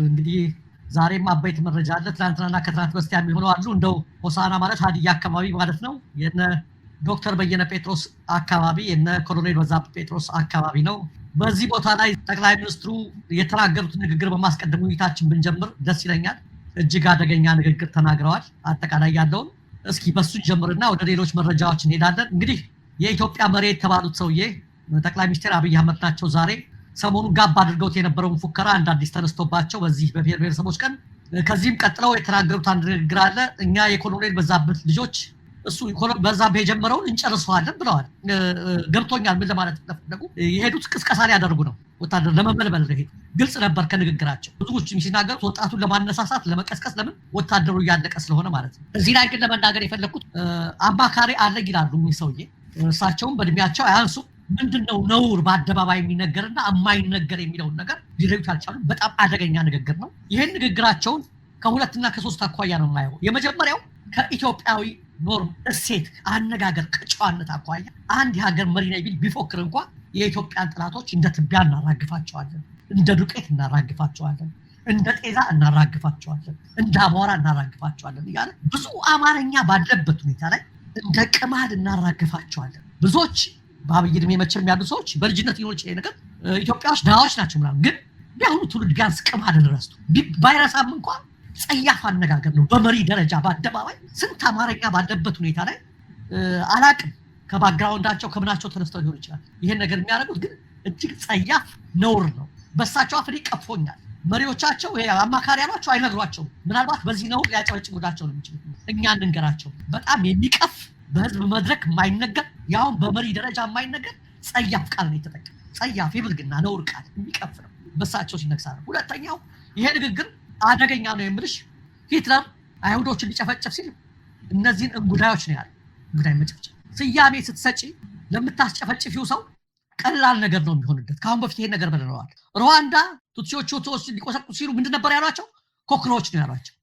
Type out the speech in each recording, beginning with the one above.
እንግዲህ ዛሬም አበይት መረጃ አለ። ትናንትናና ከትናንት በስቲያ የሚሆነው አሉ። እንደው ሆሳና ማለት ሀዲያ አካባቢ ማለት ነው። የነ ዶክተር በየነ ጴጥሮስ አካባቢ የነ ኮሎኔል በዛብህ ጴጥሮስ አካባቢ ነው። በዚህ ቦታ ላይ ጠቅላይ ሚኒስትሩ የተናገሩት ንግግር በማስቀደም ውይይታችን ብንጀምር ደስ ይለኛል። እጅግ አደገኛ ንግግር ተናግረዋል። አጠቃላይ ያለውን እስኪ በሱ ጀምርና ወደ ሌሎች መረጃዎች እንሄዳለን። እንግዲህ የኢትዮጵያ መሪ የተባሉት ሰውዬ ጠቅላይ ሚኒስትር አብይ አህመድ ናቸው። ዛሬ ሰሞኑን ጋብ አድርገውት የነበረውን ፉከራ አንድ አዲስ ተነስቶባቸው በዚህ በብሔር ብሔረሰቦች ቀን ከዚህም ቀጥለው የተናገሩት አንድ ንግግር አለ። እኛ የኮሎኔል በዛብህ ልጆች እሱ በዛብህ የጀመረውን እንጨርሰዋለን ብለዋል። ገብቶኛል ምን ለማለት እንደፈለጉ። የሄዱት ቅስቀሳ ሊያደርጉ ነው፣ ወታደር ለመመልመል ነው። ግልጽ ነበር ከንግግራቸው። ብዙዎች ሲናገሩት ወጣቱን ለማነሳሳት ለመቀስቀስ፣ ለምን ወታደሩ እያለቀ ስለሆነ ማለት ነው። እዚህ ላይ ግን ለመናገር የፈለኩት አማካሪ አለ ይላሉ እኚህ ሰውዬ። እሳቸውም በእድሜያቸው አያንሱ። ምንድነው ነውር በአደባባይ የሚነገርና የማይነገር የሚለውን ነገር ሊለዩት አልቻሉም። በጣም አደገኛ ንግግር ነው። ይህን ንግግራቸውን ከሁለትና ከሶስት አኳያ ነው የማየው። የመጀመሪያው ከኢትዮጵያዊ ኖርም እሴት፣ አነጋገር፣ ከጨዋነት አኳያ አንድ የሀገር መሪ ነኝ ቢል ቢፎክር እንኳን የኢትዮጵያን ጥላቶች እንደ ትቢያ እናራግፋቸዋለን፣ እንደ ዱቄት እናራግፋቸዋለን፣ እንደ ጤዛ እናራግፋቸዋለን፣ እንደ አቧራ እናራግፋቸዋለን እያለ ብዙ አማርኛ ባለበት ሁኔታ ላይ እንደ ቅማል እናራግፋቸዋለን። ብዙዎች በአብይ ዕድሜ መቼም ያሉ ሰዎች በልጅነት ሊሆን ይችላል ነገር ኢትዮጵያዎች ድሃዎች ናቸው ምናምን፣ ግን ቢያሁኑ ትውልድ ቢያንስ ቅማልን ረስቶ ባይረሳም እንኳን ጸያፍ አነጋገር ነው። በመሪ ደረጃ በአደባባይ ስንት አማርኛ ባለበት ሁኔታ ላይ አላቅም ከባክግራውንዳቸው ከምናቸው ተነስተው ሊሆን ይችላል ይሄን ነገር የሚያደርጉት፣ ግን እጅግ ጸያፍ ነውር ነው። በሳቸው አፍ ቀፎኛል። መሪዎቻቸው አማካሪ ያሏቸው አይነግሯቸውም። ምናልባት በዚህ ነውር ሊያጨበጭቡላቸው ነው የሚችሉት። እኛ እንንገራቸው። በጣም የሚቀፍ በህዝብ መድረክ የማይነገር ያውን በመሪ ደረጃ የማይነገር ጸያፍ ቃል ነው የተጠቀመው። ጸያፍ የብልግና ነውር ቃል የሚቀፍ ነው በሳቸው ሲነግሳ ነው። ሁለተኛው ይሄ ንግግር አደገኛ ነው የምልሽ ሂትለር አይሁዶችን ሊጨፈጨፍ ሲል እነዚህን እንጉዳዮች ነው ያለው። እንጉዳይ መጨፍጨፍ ስያሜ ስትሰጪ ለምታስጨፈጭፊው ሰው ቀላል ነገር ነው የሚሆንለት። ከአሁን በፊት ይሄን ነገር ብለዋል። ሩዋንዳ ቱትሲዎቹ ሊቆሰቁ ሲሉ ምንድን ነበር ያሏቸው? ኮክሮች ነው ያሏቸው።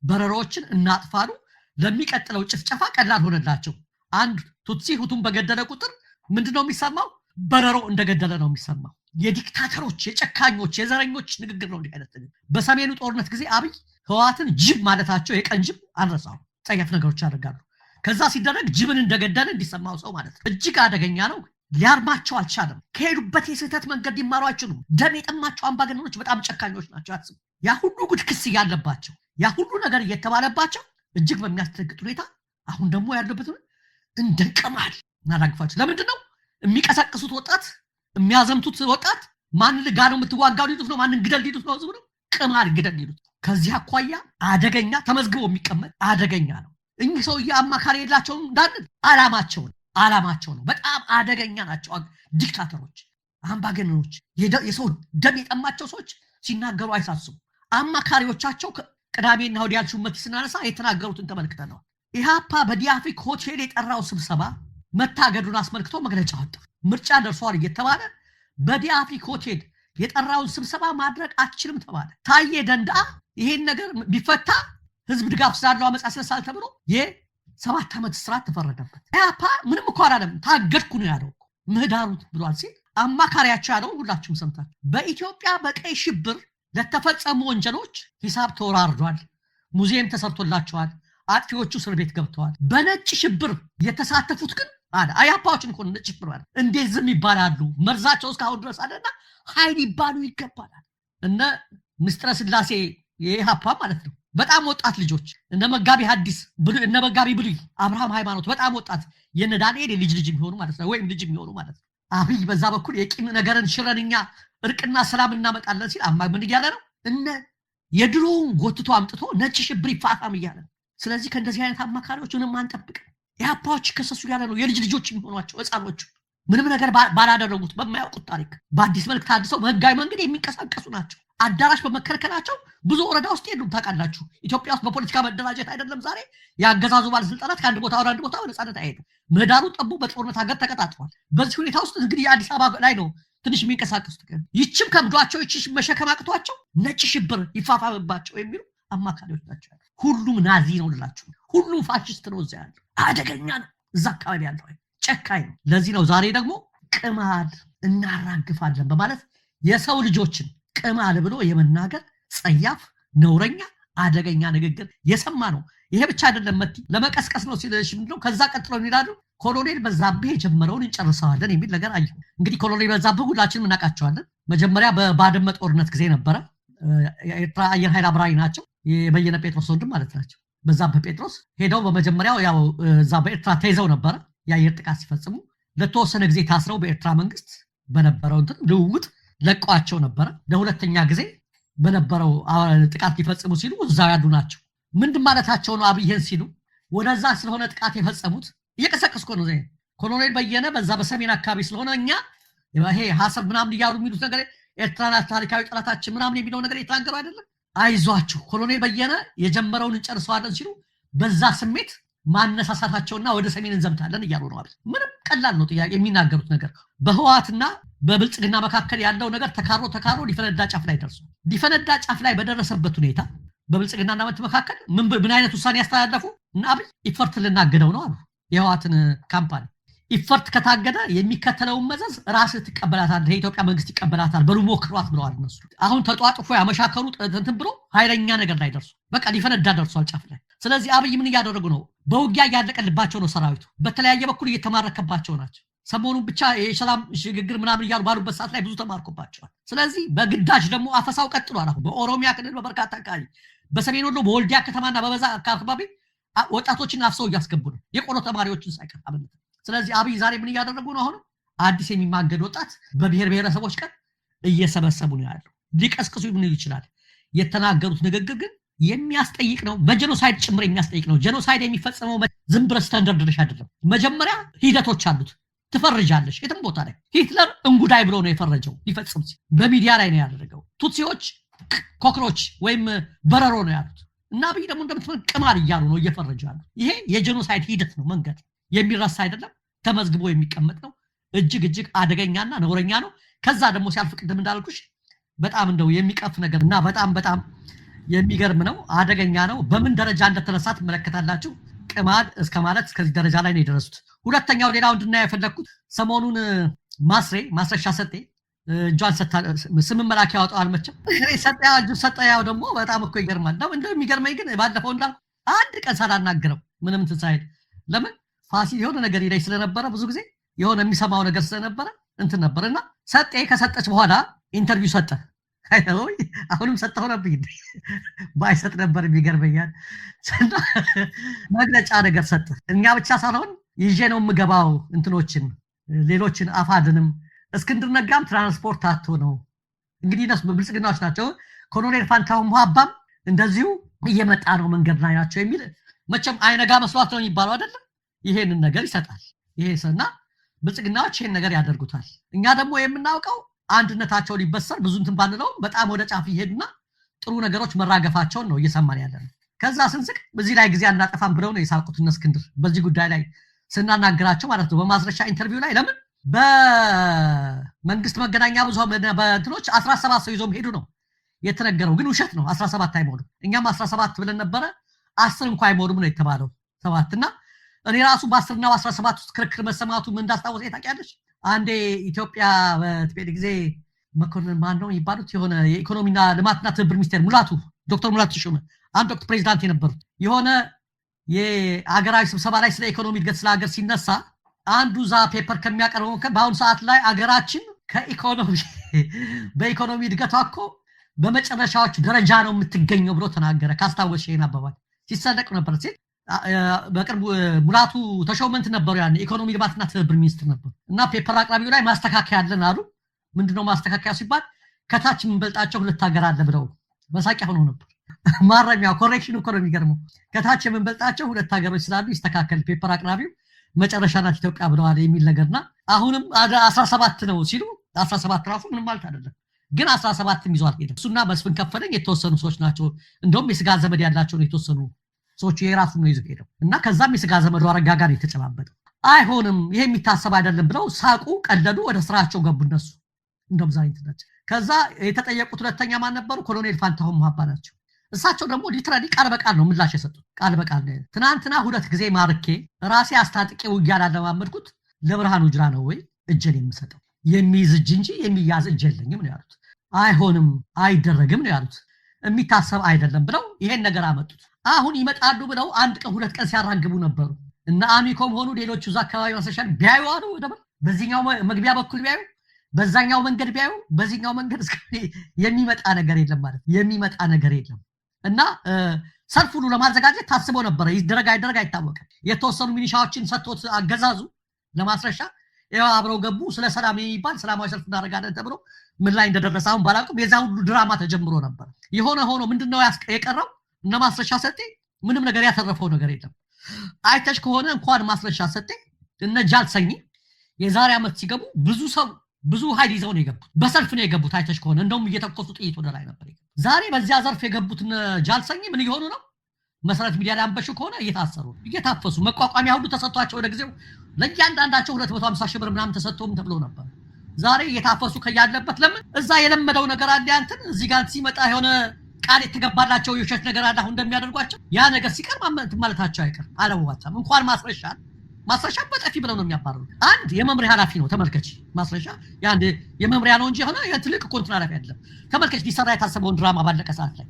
በረሮችን እናጥፋሉ። ለሚቀጥለው ጭፍጨፋ ቀላል ሆነላቸው። አንድ ቱትሲ ሁቱን በገደለ ቁጥር ምንድነው የሚሰማው? በረሮ እንደገደለ ነው የሚሰማው። የዲክታተሮች፣ የጨካኞች፣ የዘረኞች ንግግር ነው እንዲህ አይነት ንግግር። በሰሜኑ ጦርነት ጊዜ አብይ ህወሓትን ጅብ ማለታቸው የቀን ጅብ አንረሳው። ጸያፍ ነገሮች ያደርጋሉ። ከዛ ሲደረግ ጅብን እንደገደለ እንዲሰማው ሰው ማለት ነው። እጅግ አደገኛ ነው። ሊያርማቸው አልቻለም። ከሄዱበት የስህተት መንገድ ሊማሩ አይችሉም። ደም የጠማቸው አምባገነኖች በጣም ጨካኞች ናቸው። ያስቡ። ያ ሁሉ ጉድ ክስ እያለባቸው፣ ያ ሁሉ ነገር እየተባለባቸው እጅግ በሚያስደነግጥ ሁኔታ አሁን ደግሞ ያሉበት እንደ ቅማል እናራግፋቸው። ለምንድን ነው የሚቀሰቅሱት? ወጣት የሚያዘምቱት ወጣት ማን ልጋ ነው የምትዋጋው ሊሉት ነው? ማንን ግደል ሊሉት ነው? ህዝቡ ነው ቅማል ግደል ሊሉት። ከዚህ አኳያ አደገኛ ተመዝግቦ የሚቀመጥ አደገኛ ነው። እኚህ ሰውዬ አማካሪ የላቸውም እንዳንል አላማቸው ነው። በጣም አደገኛ ናቸው። ዲክታተሮች፣ አምባገነኖች፣ የሰው ደም የጠማቸው ሰዎች ሲናገሩ አይሳስቡ። አማካሪዎቻቸው ቅዳሜና እሑድ ያልሹመት ስናነሳ የተናገሩትን ተመልክተናል። ኢህአፓ በዲያፍሪክ ሆቴል የጠራው ስብሰባ መታገዱን አስመልክቶ መግለጫ ወጣ። ምርጫ ደርሷል እየተባለ በዲያፍሪክ ሆቴል የጠራውን ስብሰባ ማድረግ አትችልም ተባለ። ታዬ ደንደአ ይሄን ነገር ቢፈታ ህዝብ ድጋፍ ስላለው አመጽ ያስነሳል ተብሎ የ7 ዓመት እስራት ተፈረደበት። ኢህአፓ ምንም እኮ አላለም። ታገድኩ ነው ያለው። ምህዳሩ ብሏል ሲል አማካሪያቸው ያለው ሁላችሁም ሰምታችሁ። በኢትዮጵያ በቀይ ሽብር ለተፈጸሙ ወንጀሎች ሂሳብ ተወራርዷል። ሙዚየም ተሰርቶላቸዋል። አጥፊዎቹ እስር ቤት ገብተዋል። በነጭ ሽብር የተሳተፉት ግን አለ አያፓዎችን እኮ ነጭ ሽብር ማለት እንዴት ዝም ይባላሉ? መርዛቸው እስካሁን ድረስ አለና ኃይል ይባሉ ይገባል። እነ ምስጥረ ስላሴ የኢህአፓ ማለት ነው በጣም ወጣት ልጆች እነ መጋቢ ሐዲስ እነ መጋቢ ብሉይ አብርሃም ሃይማኖት በጣም ወጣት የነ ዳንኤል ልጅ የሚሆኑ ማለት ነው፣ ወይም ልጅ የሚሆኑ ማለት ነው። አብይ በዛ በኩል የቂም ነገርን ሽረንኛ እርቅና ሰላም እናመጣለን ሲል ምን እያለ ነው? እነ የድሮውን ጎትቶ አምጥቶ ነጭ ሽብር ይፋፋም እያለ ነው። ስለዚህ ከእንደዚህ አይነት አማካሪዎች ምንም አንጠብቅም። ኢህአፓዎች ከሰሱ ያለ ነው። የልጅ ልጆች የሚሆኗቸው ህፃኖች ምንም ነገር ባላደረጉት በማያውቁት ታሪክ በአዲስ መልክ ታድሰው በህጋዊ መንገድ የሚንቀሳቀሱ ናቸው። አዳራሽ በመከልከላቸው ብዙ ወረዳ ውስጥ የሉም። ታውቃላችሁ፣ ኢትዮጵያ ውስጥ በፖለቲካ መደራጀት አይደለም ዛሬ የአገዛዙ ባለስልጣናት ከአንድ ቦታ ወደ አንድ ቦታ በነፃነት አይሄዱ። ምህዳሩ ጠቡ። በጦርነት ሀገር ተቀጣጥሯል። በዚህ ሁኔታ ውስጥ እንግዲህ የአዲስ አበባ ላይ ነው ትንሽ የሚንቀሳቀሱት። ይችም ከብዷቸው ይችም መሸከም አቅቷቸው ነጭ ሽብር ይፋፋምባቸው የሚሉ አማካሪዎች ናቸው። ሁሉም ናዚ ነው ልላችሁ፣ ሁሉም ፋሽስት ነው። እዛ ያለው አደገኛ ነው። እዛ አካባቢ ያለው ጨካኝ ነው። ለዚህ ነው ዛሬ ደግሞ ቅማል እናራግፋለን በማለት የሰው ልጆችን ቅማል ብሎ የመናገር ጸያፍ ነውረኛ አደገኛ ንግግር የሰማ ነው። ይሄ ብቻ አይደለም መቲ ለመቀስቀስ ነው ሲልሽ ምንድነው ከዛ ቀጥሎ ይላሉ ኮሎኔል በዛብህ የጀመረውን እንጨርሰዋለን የሚል ነገር አየሁ። እንግዲህ ኮሎኔል በዛብህ ሁላችንም እናውቃቸዋለን። መጀመሪያ በባድመ ጦርነት ጊዜ ነበረ የኤርትራ አየር ኃይል አብራሪ ናቸው። የበየነ ጴጥሮስ ወንድም ማለት ናቸው። በዛብህ ጴጥሮስ ሄደው በመጀመሪያው ያው እዛ በኤርትራ ተይዘው ነበረ የአየር ጥቃት ሲፈጽሙ ለተወሰነ ጊዜ ታስረው በኤርትራ መንግስት በነበረው እንትን ልውውጥ ለቋቸው ነበረ። ለሁለተኛ ጊዜ በነበረው ጥቃት ሊፈጽሙ ሲሉ እዛው ያሉ ናቸው። ምንድን ማለታቸው ነው? አብይን ሲሉ ወደዛ ስለሆነ ጥቃት የፈጸሙት እየቀሰቀስኩ ነው። ኮሎኔል በየነ በዛ በሰሜን አካባቢ ስለሆነ እኛ ይሄ ሐሰብ ምናምን እያሉ የሚሉት ነገር ኤርትራና ታሪካዊ ጠላታችን ምናምን የሚለው ነገር የተናገሩ አይደለም። አይዟችሁ ኮሎኔል በየነ የጀመረውን እንጨርሰዋለን ሲሉ በዛ ስሜት ማነሳሳታቸውና ወደ ሰሜን እንዘምታለን እያሉ ነው አይደል? ምንም ቀላል ነው ጥያቄ የሚናገሩት ነገር። በህዋትና በብልጽግና መካከል ያለው ነገር ተካሮ ሊፈነዳ ጫፍ ላይ ደርሷል። ሊፈነዳ ጫፍ ላይ በደረሰበት ሁኔታ በብልጽግናና መት መካከል ምን አይነት ውሳኔ ያስተላለፉ እና አብይ ኢፈርት ልናገደው ነው አሉ። የህዋትን ካምፓኒ ኢፈርት ከታገደ የሚከተለውን መዘዝ ራስህ ትቀበላታለህ፣ የኢትዮጵያ መንግስት ይቀበላታል፣ በሉ ሞክሯት ብለዋል እነሱ። አሁን ተጧጥፎ ያመሻከሩ እንትን ብሎ ኃይለኛ ነገር ላይ ደርሷል። በቃ ሊፈነዳ ደርሷል ጫፍ ላይ። ስለዚህ አብይ ምን እያደረጉ ነው? በውጊያ እያለቀልባቸው ነው ሰራዊቱ። በተለያየ በኩል እየተማረከባቸው ናቸው። ሰሞኑን ብቻ የሰላም ሽግግር ምናምን እያሉ ባሉበት ሰዓት ላይ ብዙ ተማርኮባቸዋል። ስለዚህ በግዳጅ ደግሞ አፈሳው ቀጥሏል። አሁን በኦሮሚያ ክልል በበርካታ አካባቢ፣ በሰሜን ወሎ በወልዲያ ከተማና በበዛ አካባቢ ወጣቶችን አፍሰው እያስገቡ ነው፣ የቆሎ ተማሪዎችን ሳይቀር አብነት። ስለዚህ አብይ ዛሬ ምን እያደረጉ ነው? አሁን አዲስ የሚማገድ ወጣት በብሔር ብሔረሰቦች ቀን እየሰበሰቡ ነው ያለው። ሊቀስቅሱ ምን ይችላል? የተናገሩት ንግግር ግን የሚያስጠይቅ ነው። በጄኖሳይድ ጭምር የሚያስጠይቅ ነው። ጄኖሳይድ የሚፈጸመው ዝም ብለህ ስታንዳርድ ድረሽ አይደለም። መጀመሪያ ሂደቶች አሉት። ትፈርጃለሽ። የትም ቦታ ላይ ሂትለር እንጉዳይ ብሎ ነው የፈረጀው ሊፈጽም ሲል በሚዲያ ላይ ነው ያደረገው። ቱትሲዎች ኮክሮች ወይም በረሮ ነው ያሉት እና አብይ ደግሞ እንደምትመን ቅማል እያሉ ነው እየፈረጁ ያሉት። ይሄ የጄኖሳይድ ሂደት ነው። መንገድ የሚረሳ አይደለም፣ ተመዝግቦ የሚቀመጥ ነው። እጅግ አደገኛና ነውረኛ ነው። ከዛ ደግሞ ሲያልፍ ቅድም እንዳልኩሽ በጣም እንደው የሚቀፍ ነገር እና በጣም የሚገርም ነው። አደገኛ ነው። በምን ደረጃ እንደተነሳ ትመለከታላችሁ። ቅማል እስከ ማለት እስከዚህ ደረጃ ላይ ነው የደረሱት። ሁለተኛው ሌላው እንድናይ የፈለኩት ሰሞኑን ማስረሻ ሰጤ እጇን ስም መላክ ያወጣዋል። መቼም ሰጠያው ደግሞ በጣም እኮ ይገርማል። ነው እንደው የሚገርመኝ ግን ባለፈው እንዳልኩ አንድ ቀን ሳላናግረው ምንም ትንሳይል ለምን ፋሲል የሆነ ነገር ይለኝ ስለነበረ ብዙ ጊዜ የሆነ የሚሰማው ነገር ስለነበረ እንትን ነበርና ሰጤ ከሰጠች በኋላ ኢንተርቪው ሰጠ። አሁንም ሰጠው ነበር ባይሰጥ ነበር የሚገርመኛል። መግለጫ ነገር ሰጠ። እኛ ብቻ ሳይሆን ይዤ ነው የምገባው እንትኖችን ሌሎችን አፋድንም እስክንድር ነጋም ትራንስፖርት አጥቶ ነው እንግዲህ እነሱ ብልጽግናዎች ናቸው። ኮሎኔል ፋንታሁን ሙሃባም እንደዚሁ እየመጣ ነው መንገድ ላይ ናቸው የሚል መቼም አይነጋ መስዋዕት ነው የሚባለው አይደል? ይሄንን ነገር ይሰጣል። ይሄና ብልጽግናዎች ይሄን ነገር ያደርጉታል። እኛ ደግሞ የምናውቀው አንድነታቸው ሊበሰር ብዙ እንትን ባንለው በጣም ወደ ጫፍ ይሄድና ጥሩ ነገሮች መራገፋቸውን ነው እየሰማን ያለነው። ከዛ ስንስቅ በዚህ ላይ ጊዜ አናጠፋም ብለው ነው የሳቁት እነ እስክንድር በዚህ ጉዳይ ላይ ስናናገራቸው ማለት ነው። በማስረሻ ኢንተርቪው ላይ ለምን በመንግስት መገናኛ ብዙሃን በእንትኖች 17 ሰው ይዞም ሄዱ ነው የተነገረው። ግን ውሸት ነው። 17 አይሞሉም። እኛም 17 ብለን ነበረ 10 እንኳን አይሞሉም ነው የተባለው 7 እና እኔ ራሱ በ10 እና 17 ውስጥ ክርክር መሰማቱ ምን እንዳስታወሰ ታውቂያለሽ? አንዴ ኢትዮጵያ በትቤት ጊዜ መኮንን ማን ነው የሚባሉት የሆነ የኢኮኖሚና ልማትና ትብብር ሚኒስቴር ዶክተር ሙላቱ ተሾመ አንድ ወቅት ፕሬዝዳንት የነበሩት የሆነ የአገራዊ ስብሰባ ላይ ስለ ኢኮኖሚ እድገት ስለ ሀገር ሲነሳ አንዱ ዛ ፔፐር ከሚያቀርበው በአሁኑ ሰዓት ላይ አገራችን በኢኮኖሚ እድገቷ እኮ በመጨረሻዎች ደረጃ ነው የምትገኘው ብሎ ተናገረ። ካስታወሽ ይሄን አባባል ሲሰለቅ ነበር ሲል በቅርቡ ሙላቱ ተሾመንት ነበሩ ያን ኢኮኖሚ ልማትና ትብብር ሚኒስትር ነበሩ እና ፔፐር አቅራቢው ላይ ማስተካከያ አለን አሉ። ምንድነው ማስተካከያ ሲባል ከታች የምንበልጣቸው ሁለት ሀገር አለ ብለው በሳቂያ ሆኖ ነበር። ማረሚያው ኮሬክሽን እኮ ነው የሚገርመው። ከታች የምንበልጣቸው ሁለት ሀገሮች ስላሉ ይስተካከል ፔፐር አቅራቢው መጨረሻ ናት ኢትዮጵያ ብለዋል የሚል ነገርና አሁንም 17 ነው ሲሉ 17 ራሱ ምንም ማለት አይደለም ግን 17ም ይዟል ሄደ። እሱና መስፍን ከፈለኝ የተወሰኑ ሰዎች ናቸው እንደውም የስጋ ዘመድ ያላቸው ነው የተወሰኑ ሰዎች የራሱ ነው ይዘው ሄደው እና ከዛም የስጋ ዘመዱ አረጋ ጋር የተጨባበጠ አይሆንም ይሄ የሚታሰብ አይደለም ብለው ሳቁ፣ ቀለዱ፣ ወደ ስራቸው ገቡ እነሱ እንደም ዛሬ እንተናቸው። ከዛ የተጠየቁት ሁለተኛ ማን ነበሩ? ኮሎኔል ፋንታሁን ሙሃባ ናቸው። እሳቸው ደግሞ ሊትራሊ ቃል በቃል ነው ምላሽ የሰጡት። ቃል በቃል ትናንትና 2 ጊዜ ማርኬ ራሴ አስታጥቄው ያላለማመድኩት ለብርሃኑ ጁላ ነው ወይ እጄን የምሰጠው የሚይዝ እጅ እንጂ የሚያዝ እጅ የለኝም ነው ያሉት። አይሆንም አይደረግም ነው ያሉት። የሚታሰብ አይደለም ብለው ይሄን ነገር አመጡት። አሁን ይመጣሉ ብለው አንድ ቀን ሁለት ቀን ሲያራግቡ ነበሩ እና አሚኮም ሆኑ ሌሎቹ እዛ አካባቢ ማሰሻል ቢያዩ አሉ በዚህኛው መግቢያ በኩል ቢያዩ በዛኛው መንገድ ቢያዩ በዚህኛው መንገድ የሚመጣ ነገር የለም ማለት የሚመጣ ነገር የለም እና ሰልፍ ሁሉ ለማዘጋጀት ታስቦ ነበር። ይደረግ አይደረግ አይታወቅም። የተወሰኑ ሚኒሻዎችን ሰጥቶት አገዛዙ ለማስረሻ ያው አብረው ገቡ። ስለ ሰላም የሚባል ሰላማዊ ሰልፍ እናደርጋለን ተብሎ ምን ላይ እንደደረሰ አሁን ባላውቅም የዛ ሁሉ ድራማ ተጀምሮ ነበር። የሆነ ሆኖ ምንድነው የቀረው? እነ ማስረሻ ሰጤ ምንም ነገር ያተረፈው ነገር የለም። አይተሽ ከሆነ እንኳን ማስረሻ ሰጤ እነ ጃልሰኝ የዛሬ ዓመት ሲገቡ ብዙ ኃይል ይዘው ነው የገቡት። በሰልፍ ነው የገቡት። አይተሽ ከሆነ እንደውም እየተኮሱ ጥይት ወደ ላይ ነበር። ዛሬ በዚያ ዘርፍ የገቡት ጃልሰኝ ምን እየሆኑ ነው? መሰረት ሚዲያ ላይ አንበሹ ከሆነ እየታሰሩ እየታፈሱ መቋቋሚያ ሁሉ ተሰጥቷቸው ወደ ጊዜው ለእያንዳንዳቸው 250 ሺህ ብር ምናምን ተሰጥቶም ተብሎ ነበር። ዛሬ እየታፈሱ ከያለበት ለምን እዛ የለመደው ነገር አለ። ያንተን እዚህ ጋር ሲመጣ የሆነ ቃል የተገባላቸው የውሸት ነገር አለ አሁን እንደሚያደርጓቸው ያ ነገር ሲቀር ማለታቸው አይቀር አለዋታም። እንኳን ማስረሻ በጠፊ ብለው ነው የሚያባረሩት። አንድ የመምሪያ ኃላፊ ነው ተመልከች። ማስረሻ ያንድ የመምሪያ ነው እንጂ ሆነ የትልቅ ኮንትራ ኃላፊ አይደለም። ተመልከች ሊሰራ የታሰበውን ድራማ ባለቀ ሰዓት ላይ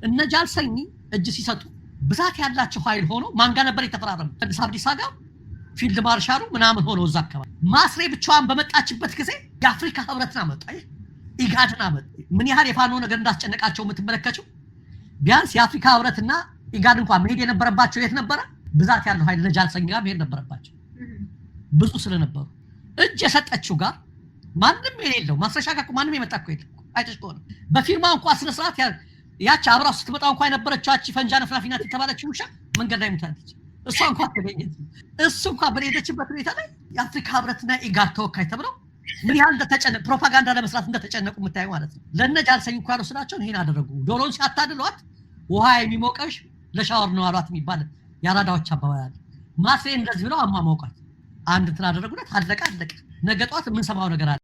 እነ ጃልሰኝ እጅ ሲሰጡ ብዛት ያላቸው ኃይል ሆኖ ማን ጋር ነበር የተፈራረሙ? አዲስ ጋር ፊልድ ማርሻሉ ምናምን ሆኖ እዛ አካባቢ ማስሬ ብቻዋን በመጣችበት ጊዜ የአፍሪካ ህብረትን አመጣ፣ ኢጋድን አመጣ። ምን ያህል የፋኖ ነገር እንዳስጨነቃቸው የምትመለከቸው። ቢያንስ የአፍሪካ ህብረትና ኢጋድ እንኳን መሄድ የነበረባቸው የት ነበረ? ብዛት ያለው ኃይል ለጃልሰኝ ጋር መሄድ ነበረባቸው ብዙ ስለነበሩ። እጅ የሰጠችው ጋር ማንም የሌለው ማስረሻ ጋር ማንም የመጣ እኮ የለም። አይተሽ ከሆነ በፊርማ እንኳን ስነ ስርዓት ያቺ አብራው ስትመጣ እንኳን የነበረችው አቺ ፈንጃ ነፍናፊናት የተባለችው ውሻ መንገድ ላይ ሙታለች። እሷ እንኳን ተገኘች። እሱ እንኳን በሌለችበት ሁኔታ ላይ የአፍሪካ ህብረትና ኢጋድ ተወካይ ተብለው ምን ያህል እንደተጨነቁ ፕሮፓጋንዳ ለመስራት እንደተጨነቁ የምታየው ማለት ነው። ለነ ጃልሰኝ እንኳን ወስዳቸውን ይሄን አደረጉ። ዶሮን ሲያታድሏት ውሃ የሚሞቀሽ ለሻወር ነው አሏት የሚባል ያራዳዎች አባባል አለ። ማስሬ እንደዚህ ብለው አሟሟቋት። አንድ እንትን አደረጉለት። አለቀ። ነገ ጧት የምንሰማው ነገር አለ።